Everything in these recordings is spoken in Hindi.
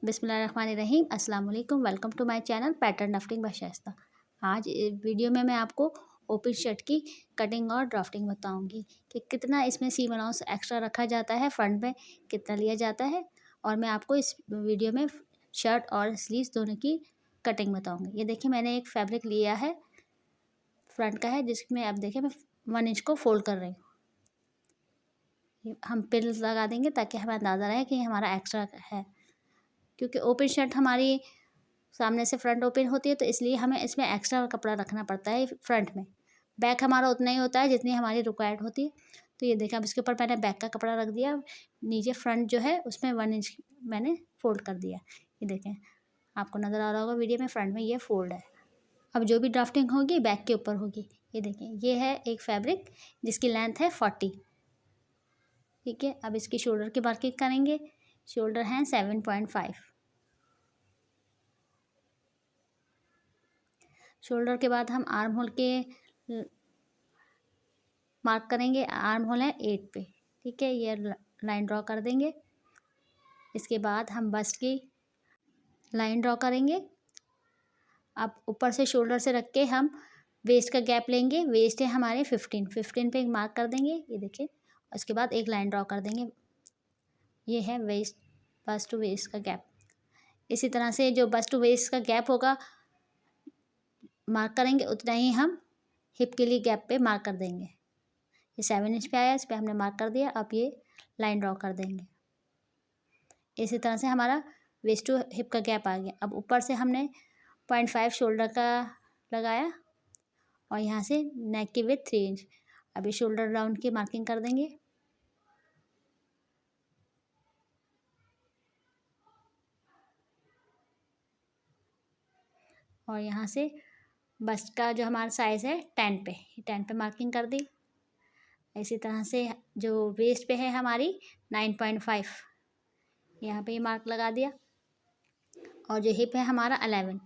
बिस्मिल्लाहिर्रहमानिर्रहीम। अस्सलाम वालेकुम। Welcome to my channel pattern drafting by Shaista. आज वीडियो में मैं आपको ओपन शर्ट की कटिंग और ड्राफ्टिंग बताऊंगी कि कितना इसमें सीम अलाउंस एक्स्ट्रा रखा जाता है, फ्रंट में कितना लिया जाता है, और मैं आपको इस वीडियो में शर्ट और स्लीव्स दोनों की कटिंग बताऊंगी। ये देखिए, मैंने एक फैब्रिक लिया है, फ्रंट का है, जिसमें आप देखिए मैं 1 इंच को फोल्ड कर रही हूँ। हम पिल्स लगा देंगे ताकि हमें अंदाज़ा रहे कि हमारा एक्स्ट्रा है, क्योंकि ओपन शर्ट हमारी सामने से फ्रंट ओपन होती है, तो इसलिए हमें इसमें एक्स्ट्रा कपड़ा रखना पड़ता है फ्रंट में। बैक हमारा उतना ही होता है जितनी हमारी रिक्वायर्ड होती है। तो ये देखा, अब इसके ऊपर मैंने बैक का कपड़ा रख दिया, नीचे फ्रंट जो है उसमें 1 इंच मैंने फोल्ड कर दिया। ये देखें, आपको नज़र आ रहा होगा वीडियो में, फ्रंट में ये फोल्ड है। अब जो भी ड्राफ्टिंग होगी बैक के ऊपर होगी। ये देखें, ये है एक फैब्रिक जिसकी लेंथ है 40। ठीक है, अब इसकी शोल्डर की मार्किंग करेंगे। शोल्डर है 7.5। शोल्डर के बाद हम आर्म होल के मार्क करेंगे। आर्म होल है 8 पे। ठीक है, ये लाइन ड्रॉ कर देंगे। इसके बाद हम बस्ट की लाइन ड्रॉ करेंगे। अब ऊपर से शोल्डर से रख के हम वेस्ट का गैप लेंगे। वेस्ट है हमारे 15 पे मार्क कर देंगे। ये देखिए, उसके बाद एक लाइन ड्रॉ कर देंगे। ये है वेस्ट, बस्ट टू वेस्ट का गैप। इसी तरह से जो बस्ट टू वेस्ट का गैप होगा मार्क करेंगे, उतना ही हम हिप के लिए गैप पे मार्क कर देंगे। ये 7 इंच पे आया, इस पर हमने मार्क कर दिया। अब ये लाइन ड्रॉ कर देंगे। इसी तरह से हमारा वेस्ट टू हिप का गैप आ गया। अब ऊपर से हमने 0.5 शोल्डर का लगाया, और यहाँ से नेक की विड्थ 3 इंच। अब ये शोल्डर राउंड की मार्किंग कर देंगे। और यहाँ से बस्ट का जो हमारा साइज़ है 10 पे मार्किंग कर दी। इसी तरह से जो वेस्ट पे है हमारी 9.5, यहाँ पे ये मार्क लगा दिया। और जो हिप है हमारा 11,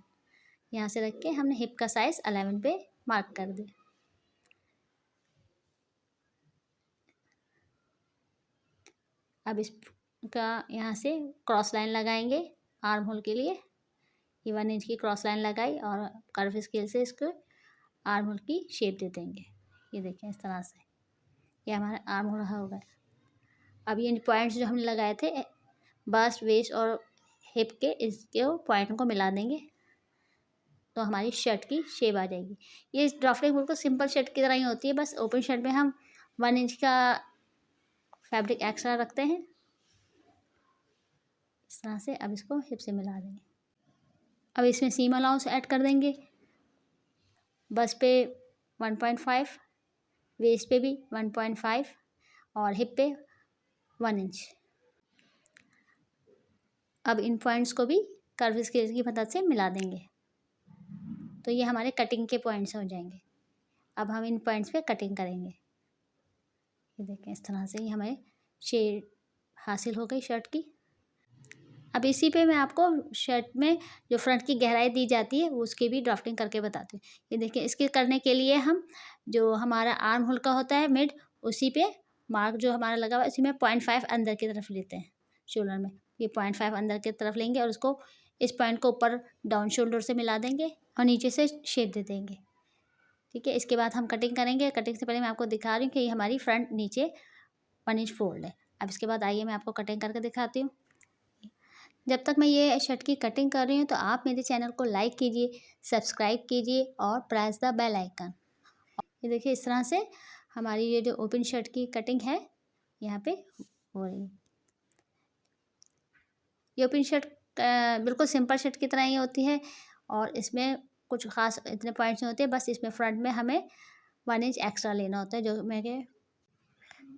यहाँ से रख के हमने हिप का साइज़ 11 पे मार्क कर दिया। अब इसका यहाँ से क्रॉस लाइन लगाएंगे आर्म होल के लिए। ये 1 इंच की क्रॉस लाइन लगाई, और कर्व स्केल से इसको आर्म होल की शेप दे देंगे। ये देखें, इस तरह से ये हमारा आर्म होल हो गया। अब ये पॉइंट्स जो हमने लगाए थे बस्ट, वेस्ट और हिप के, इसके पॉइंट को मिला देंगे, तो हमारी शर्ट की शेप आ जाएगी। ये ड्राफ्टिंग बिल्कुल सिंपल शर्ट की तरह ही होती है, बस ओपन शर्ट में हम 1 इंच का फैब्रिक एक्स्ट्रा रखते हैं। इस तरह से अब इसको हिप से मिला देंगे। अब इसमें सीम अलाउंस ऐड कर देंगे। बस पे 1.5, वेस्ट पे भी 1.5, और हिप पे 1 इंच। अब इन पॉइंट्स को भी कर्व स्केल की मदद से मिला देंगे, तो ये हमारे कटिंग के पॉइंट्स हो जाएंगे। अब हम इन पॉइंट्स पे कटिंग करेंगे। ये देखें, इस तरह से ही हमें शेप हासिल हो गई शर्ट की। अब इसी पे मैं आपको शर्ट में जो फ्रंट की गहराई दी जाती है उसकी भी ड्राफ्टिंग करके बताती हूँ। ये देखिए, इसके करने के लिए हम जो हमारा आर्म होल का होता है मिड, उसी पे मार्क जो हमारा लगा हुआ है उसी में 0.5 अंदर की तरफ लेते हैं शोल्डर में। ये 0.5 अंदर की तरफ लेंगे, और उसको इस पॉइंट को ऊपर डाउन शोल्डर से मिला देंगे, और नीचे से शेप दे देंगे। ठीक है, इसके बाद हम कटिंग करेंगे। कटिंग से पहले मैं आपको दिखा रही हूँ कि ये हमारी फ्रंट नीचे 1 इंच फोल्ड है। अब इसके बाद आइए मैं आपको कटिंग करके दिखाती हूँ। जब तक मैं ये शर्ट की कटिंग कर रही हूँ, तो आप मेरे चैनल को लाइक कीजिए, सब्सक्राइब कीजिए, और प्रेस द बेल आइकन। ये देखिए, इस तरह से हमारी ये जो ओपन शर्ट की कटिंग है यहाँ पे हो रही है। ये ओपन शर्ट बिल्कुल सिंपल शर्ट की तरह ही होती है, और इसमें कुछ खास इतने पॉइंट्स नहीं होते। बस इसमें फ्रंट में हमें 1 इंच एक्स्ट्रा लेना होता है,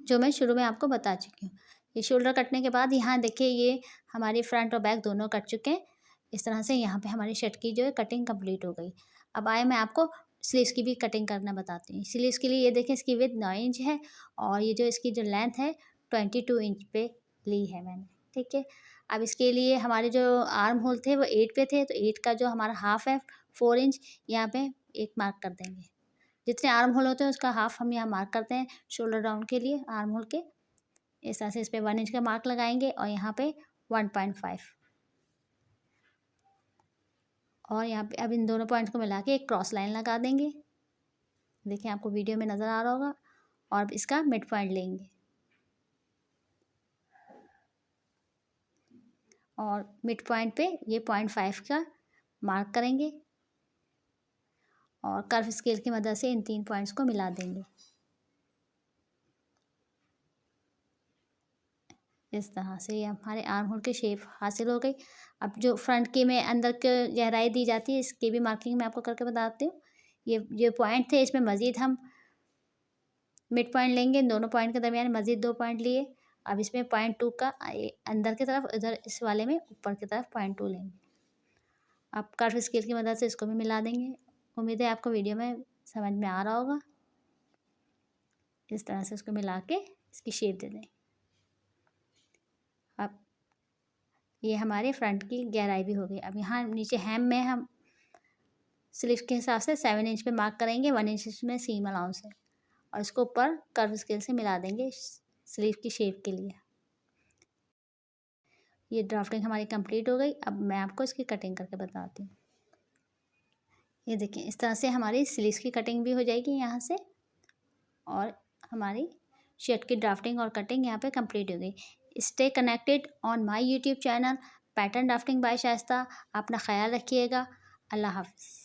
जो मैं शुरू में आपको बता चुकी हूँ। ये शोल्डर कटने के बाद यहाँ देखिए, ये हमारी फ्रंट और बैक दोनों कट चुके हैं। इस तरह से यहाँ पे हमारी शर्ट की जो है कटिंग कंप्लीट हो गई। अब आए मैं आपको स्लीव्स की भी कटिंग करना बताती हूँ। स्लीव्स के लिए ये देखें, इसकी विड्थ 9 इंच है, और ये जो इसकी जो लेंथ है 22 इंच पे ली है मैंने। ठीक है, अब इसके लिए हमारे जो आर्म होल थे वो 8 पे थे, तो 8 का जो हमारा हाफ है 4 इंच, यहाँ पे एक मार्क कर देंगे। जितने आर्म होल होते हैं उसका हाफ हम यहाँ मार्क करते हैं शोल्डर डाउन के लिए आर्म होल के। इस तरह से इस पर 1 इंच का मार्क लगाएंगे, और यहाँ पे 1.5। और यहाँ पे अब इन दोनों पॉइंट्स को मिला के एक क्रॉस लाइन लगा देंगे। देखिए आपको वीडियो में नज़र आ रहा होगा। और इसका मिड पॉइंट लेंगे और मिड पॉइंट पे ये 0.5 का मार्क करेंगे और कर्व स्केल की मदद से इन 3 पॉइंट्स को मिला देंगे। इस तरह से ये हमारे आर्म होल की शेप हासिल हो गई। अब जो फ्रंट की में अंदर की गहराई दी जाती है, इसकी भी मार्किंग मैं आपको करके बताती हूँ। ये पॉइंट थे, इसमें मज़ीद हम मिड पॉइंट लेंगे। इन दोनों पॉइंट के दरमियान मज़ीद 2 पॉइंट लिए। अब इसमें 0.2 का अंदर की तरफ, इधर इस वाले में ऊपर की तरफ 0.2 लेंगे। अब कर्व स्केल की मदद से इसको भी मिला देंगे। उम्मीद है आपको वीडियो में समझ में आ रहा होगा। इस तरह से उसको मिला के इसकी शेप दे दें। अब ये हमारे फ्रंट की गहराई भी हो गई। अब यहाँ नीचे हेम में हम स्लीव के हिसाब से 7 इंच पे मार्क करेंगे। 1 इंच इसमें सीम अलाउंस है और इसको ऊपर कर्व स्केल से मिला देंगे स्लीव की शेप के लिए। ये ड्राफ्टिंग हमारी कंप्लीट हो गई। अब मैं आपको इसकी कटिंग करके बताती हूँ। ये देखिए इस तरह से हमारी स्लीव्स की कटिंग भी हो जाएगी यहाँ से और हमारी शर्ट की ड्राफ्टिंग और कटिंग यहाँ पे कंप्लीट हो गई। Stay connected on my YouTube channel pattern drafting by Shaista. अपना ख्याल रखिएगा। अल्लाह हाफ़िज़।